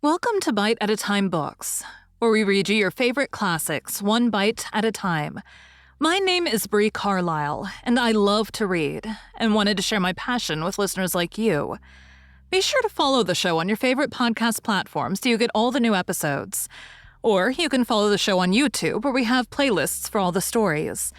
Welcome to Bite at a Time Books, where we read you your favorite classics one bite at a time. My name is Bree Carlile, and I love to read, and wanted to share my passion with listeners like you. Be sure to follow the show on your favorite podcast platforms so you get all the new episodes. Or you can follow the show on YouTube, where we have playlists for all the stories.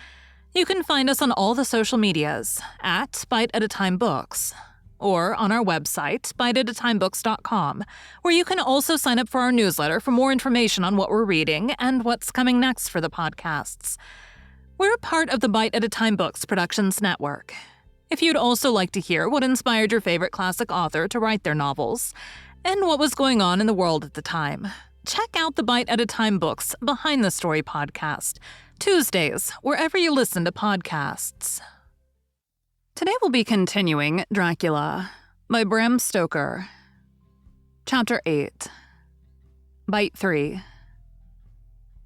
You can find us on all the social medias at Bite at a Time Books, or on our website, biteatatimebooks.com, where you can also sign up for our newsletter for more information on what we're reading and what's coming next for the podcasts. We're part of the Bite at a Time Books Productions Network. If you'd also like to hear what inspired your favorite classic author to write their novels, and what was going on in the world at the time, check out the Bite at a Time Books Behind the Story podcast, Tuesdays, wherever you listen to podcasts. Today we'll be continuing Dracula by Bram Stoker. Chapter 8. Bite 3.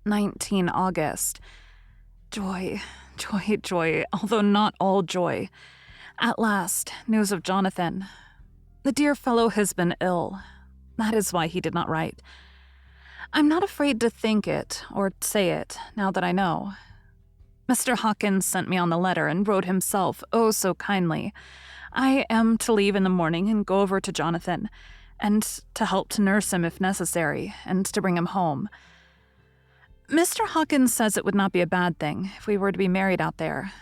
19 August. Joy, joy, joy, although not all joy. At last, news of Jonathan. The dear fellow has been ill. That is why he did not write. I'm not afraid to think it or say it, now that I know. Mr. Hawkins sent me on the letter and wrote himself, oh so kindly. I am to leave in the morning and go over to Jonathan, and to help to nurse him if necessary, and to bring him home. Mr. Hawkins says it would not be a bad thing if we were to be married out there.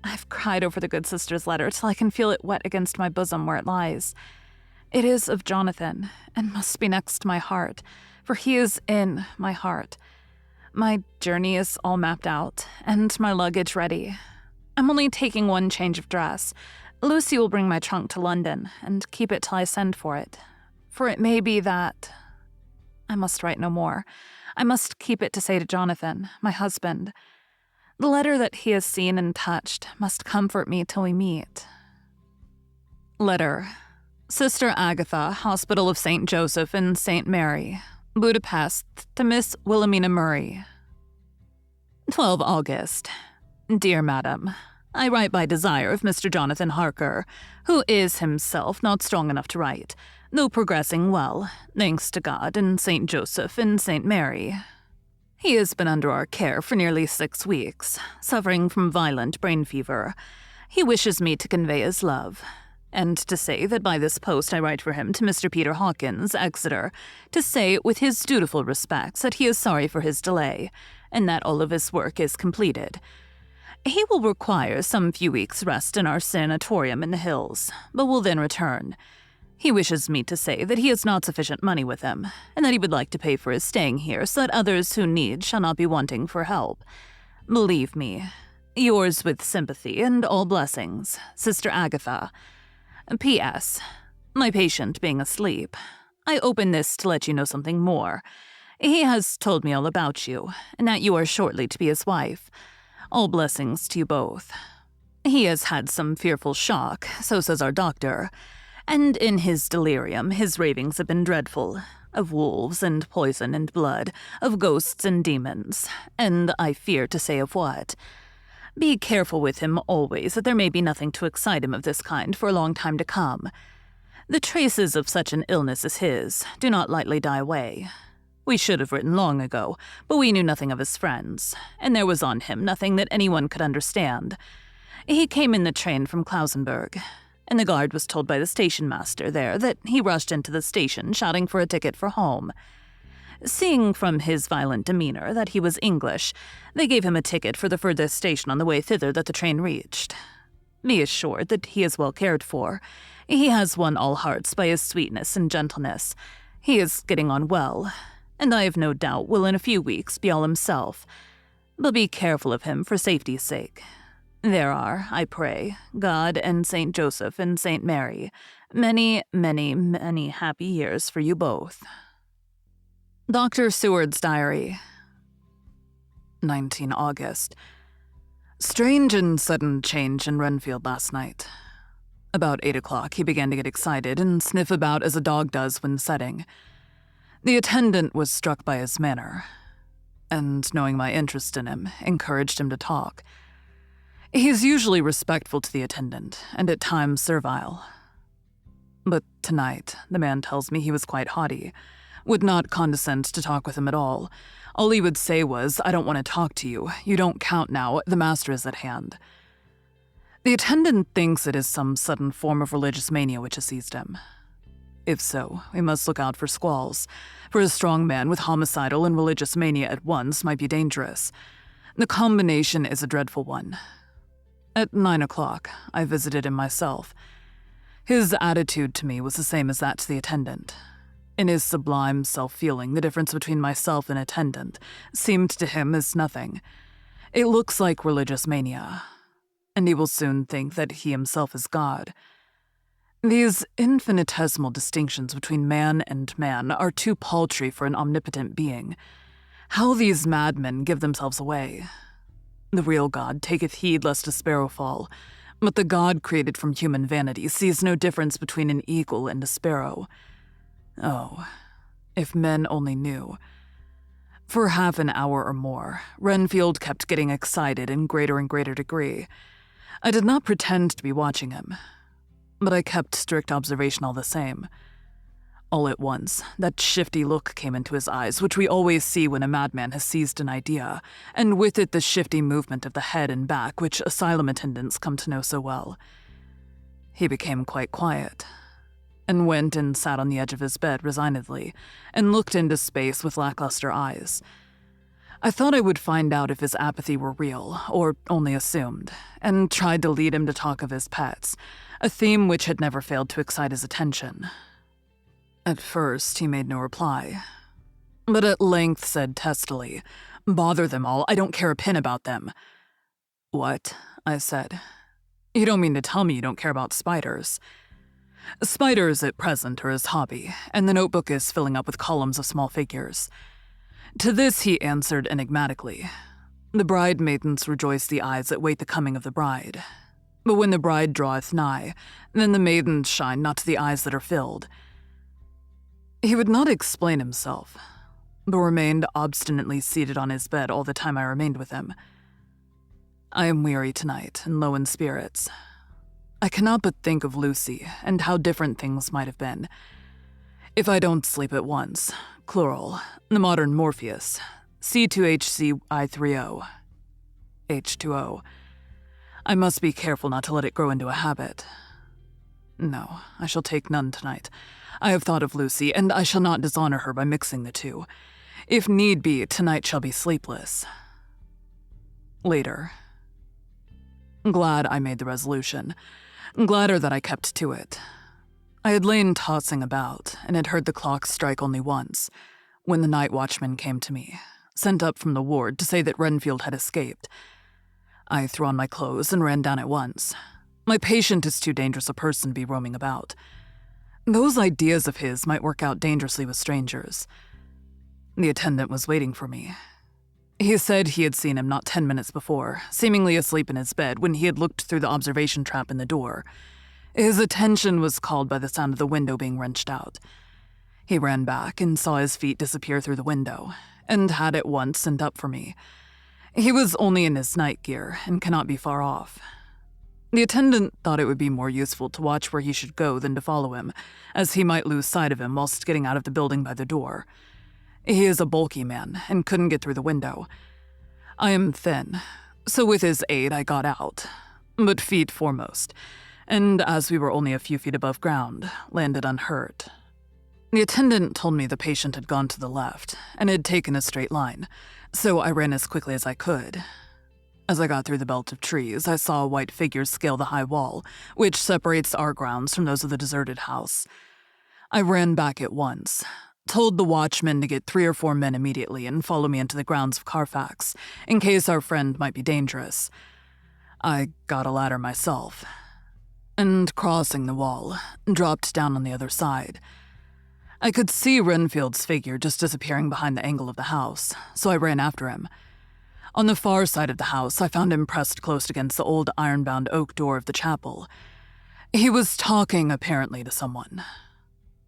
I've cried over the good sister's letter till I can feel it wet against my bosom where it lies. It is of Jonathan, and must be next my heart, for he is in my heart. My journey is all mapped out, and my luggage ready. I'm only taking one change of dress. Lucy will bring my trunk to London, and keep it till I send for it. For it may be that... I must write no more. I must keep it to say to Jonathan, my husband. The letter that he has seen and touched must comfort me till we meet. Letter. Sister Agatha, Hospital of St. Joseph and St. Mary, Budapest, to Miss Wilhelmina Murray. 12 August. Dear Madam, I write by desire of Mr. Jonathan Harker, who is himself not strong enough to write, though progressing well, thanks to God and St. Joseph and St. Mary. He has been under our care for nearly 6 weeks, suffering from violent brain fever. He wishes me to convey his love, and to say that by this post I write for him to Mr. Peter Hawkins, Exeter, to say with his dutiful respects that he is sorry for his delay, and that all of his work is completed. He will require some few weeks' rest in our sanatorium in the hills, but will then return. He wishes me to say that he has not sufficient money with him, and that he would like to pay for his staying here so that others who need shall not be wanting for help. Believe me, yours with sympathy and all blessings, Sister Agatha. P.S. My patient being asleep, I open this to let you know something more. He has told me all about you, and that you are shortly to be his wife. All blessings to you both. He has had some fearful shock, so says our doctor, and in his delirium his ravings have been dreadful, of wolves and poison and blood, of ghosts and demons, and I fear to say of what. Be careful with him always, that there may be nothing to excite him of this kind for a long time to come. The traces of such an illness as his do not lightly die away. We should have written long ago, but we knew nothing of his friends, and there was on him nothing that anyone could understand. He came in the train from Klausenburg, and the guard was told by the station master there that he rushed into the station shouting for a ticket for home. Seeing from his violent demeanor that he was English, they gave him a ticket for the furthest station on the way thither that the train reached. Be assured that he is well cared for. He has won all hearts by his sweetness and gentleness. He is getting on well, and I have no doubt will in a few weeks be all himself. But be careful of him for safety's sake. There are, I pray, God and St. Joseph and St. Mary, many, many, many happy years for you both. Dr. Seward's Diary. 19 August. Strange and sudden change in Renfield last night. About 8 o'clock he began to get excited and sniff about as a dog does when setting. The attendant was struck by his manner, and knowing my interest in him, encouraged him to talk. He is usually respectful to the attendant, and at times servile. But tonight, the man tells me he was quite haughty, would not condescend to talk with him at all. All he would say was, "I don't want to talk to you. You don't count now. The master is at hand." The attendant thinks it is some sudden form of religious mania which has seized him. If so, we must look out for squalls, for a strong man with homicidal and religious mania at once might be dangerous. The combination is a dreadful one. At 9 o'clock, I visited him myself. His attitude to me was the same as that to the attendant. In his sublime self-feeling, the difference between myself and attendant seemed to him as nothing. It looks like religious mania, and he will soon think that he himself is God. These infinitesimal distinctions between man and man are too paltry for an omnipotent being. How these madmen give themselves away. The real God taketh heed lest a sparrow fall, but the God created from human vanity sees no difference between an eagle and a sparrow. Oh, if men only knew. For half an hour or more, Renfield kept getting excited in greater and greater degree. I did not pretend to be watching him, but I kept strict observation all the same. All at once, that shifty look came into his eyes, which we always see when a madman has seized an idea, and with it the shifty movement of the head and back which asylum attendants come to know so well. He became quite quiet, and went and sat on the edge of his bed resignedly, and looked into space with lackluster eyes. I thought I would find out if his apathy were real, or only assumed, and tried to lead him to talk of his pets, a theme which had never failed to excite his attention. At first, he made no reply, but at length said testily, "Bother them all, I don't care a pin about them." "What?" I said. "You don't mean to tell me you don't care about spiders?" "Spiders at present are his hobby, and the notebook is filling up with columns of small figures." To this he answered enigmatically, "The bride-maidens rejoice the eyes that wait the coming of the bride. But when the bride draweth nigh, then the maidens shine not to the eyes that are filled." He would not explain himself, but remained obstinately seated on his bed all the time I remained with him. I am weary tonight and low in spirits. I cannot but think of Lucy and how different things might have been. If I don't sleep at once, chloral, the modern Morpheus, C2HCI30, H2O. I must be careful not to let it grow into a habit. No, I shall take none tonight. I have thought of Lucy, and I shall not dishonor her by mixing the two. If need be, tonight shall be sleepless. Later. Glad I made the resolution. Gladder that I kept to it. I had lain tossing about, and had heard the clock strike only once, when the night watchman came to me, sent up from the ward to say that Renfield had escaped. I threw on my clothes and ran down at once. My patient is too dangerous a person to be roaming about. Those ideas of his might work out dangerously with strangers. The attendant was waiting for me. He said he had seen him not 10 minutes before, seemingly asleep in his bed when he had looked through the observation trap in the door. His attention was called by the sound of the window being wrenched out. He ran back and saw his feet disappear through the window, and had at once sent up for me. He was only in his night gear and cannot be far off. The attendant thought it would be more useful to watch where he should go than to follow him, as he might lose sight of him whilst getting out of the building by the door. He is a bulky man and couldn't get through the window. I am thin, so with his aid I got out, but feet foremost, and as we were only a few feet above ground, landed unhurt. The attendant told me the patient had gone to the left and had taken a straight line, so I ran as quickly as I could. As I got through the belt of trees, I saw a white figure scale the high wall, which separates our grounds from those of the deserted house. I ran back at once, told the watchman to get 3 or 4 men immediately and follow me into the grounds of Carfax, in case our friend might be dangerous. I got a ladder myself, and crossing the wall, dropped down on the other side. I could see Renfield's figure just disappearing behind the angle of the house, so I ran after him. On the far side of the house, I found him pressed close against the old iron-bound oak door of the chapel. He was talking, apparently, to someone,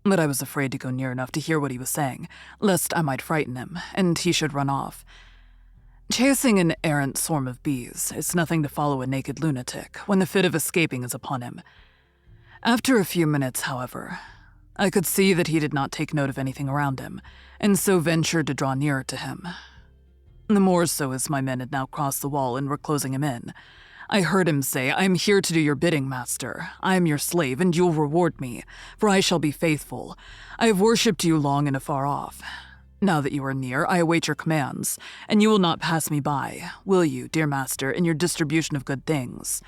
but I was afraid to go near enough to hear what he was saying, lest I might frighten him, and he should run off. Chasing an errant swarm of bees is nothing to follow a naked lunatic when the fit of escaping is upon him. After a few minutes, however, I could see that he did not take note of anything around him, and so ventured to draw nearer to him. The more so as my men had now crossed the wall and were closing him in. I heard him say, "I am here to do your bidding, master. I am your slave, and you'll reward me, for I shall be faithful. I have worshipped you long and afar off. Now that you are near, I await your commands, and you will not pass me by, will you, dear master, in your distribution of good things?"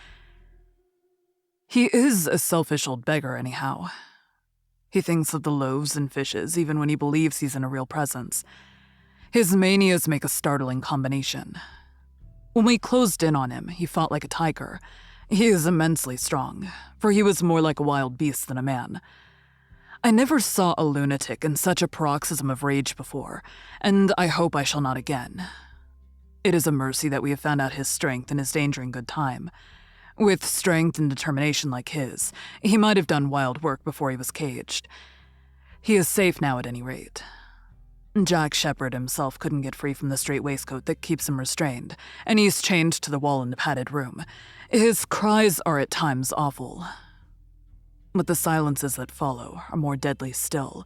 He is a selfish old beggar, anyhow. He thinks of the loaves and fishes even when he believes he's in a real presence. His manias make a startling combination. When we closed in on him, he fought like a tiger. He is immensely strong, for he was more like a wild beast than a man. I never saw a lunatic in such a paroxysm of rage before, and I hope I shall not again. It is a mercy that we have found out his strength and his danger in good time. With strength and determination like his, he might have done wild work before he was caged. He is safe now at any rate. Jack Shepherd himself couldn't get free from the strait waistcoat that keeps him restrained, and he's chained to the wall in the padded room. His cries are at times awful. But the silences that follow are more deadly still,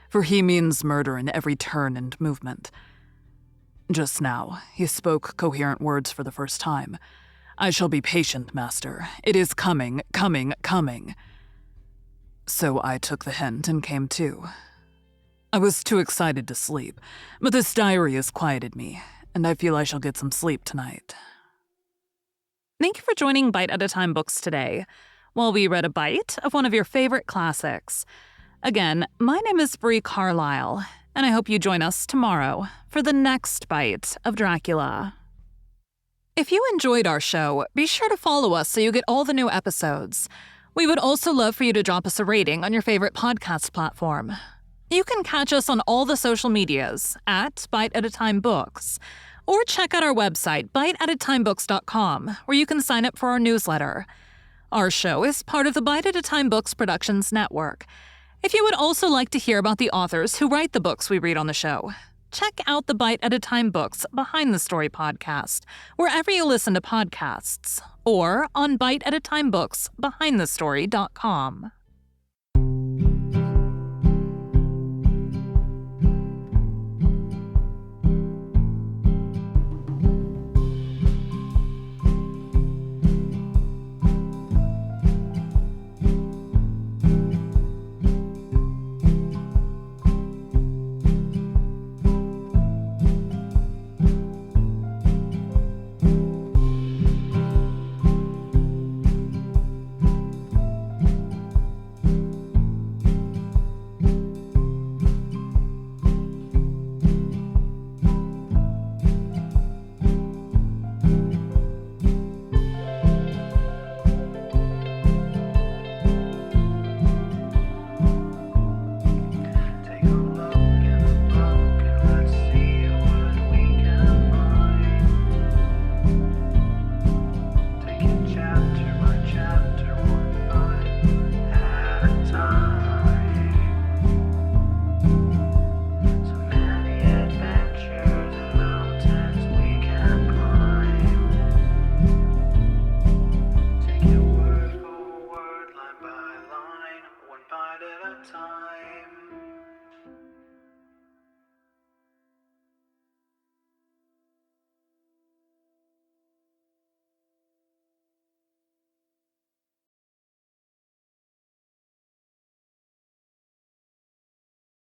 for he means murder in every turn and movement. Just now, he spoke coherent words for the first time. "I shall be patient, master. It is coming, coming, coming." So I took the hint and came to. I was too excited to sleep, but this diary has quieted me, and I feel I shall get some sleep tonight. Thank you for joining Bite at a Time Books today, while we read a bite of one of your favorite classics. Again, my name is Bree Carlile, and I hope you join us tomorrow for the next bite of Dracula. If you enjoyed our show, be sure to follow us so you get all the new episodes. We would also love for you to drop us a rating on your favorite podcast platform. You can catch us on all the social medias at Bite at a Time Books, or check out our website, biteatatimebooks.com, where you can sign up for our newsletter. Our show is part of the Bite at a Time Books Productions Network. If you would also like to hear about the authors who write the books we read on the show, check out the Bite at a Time Books Behind the Story podcast, wherever you listen to podcasts, or on biteatatimebooksbehindthestory.com.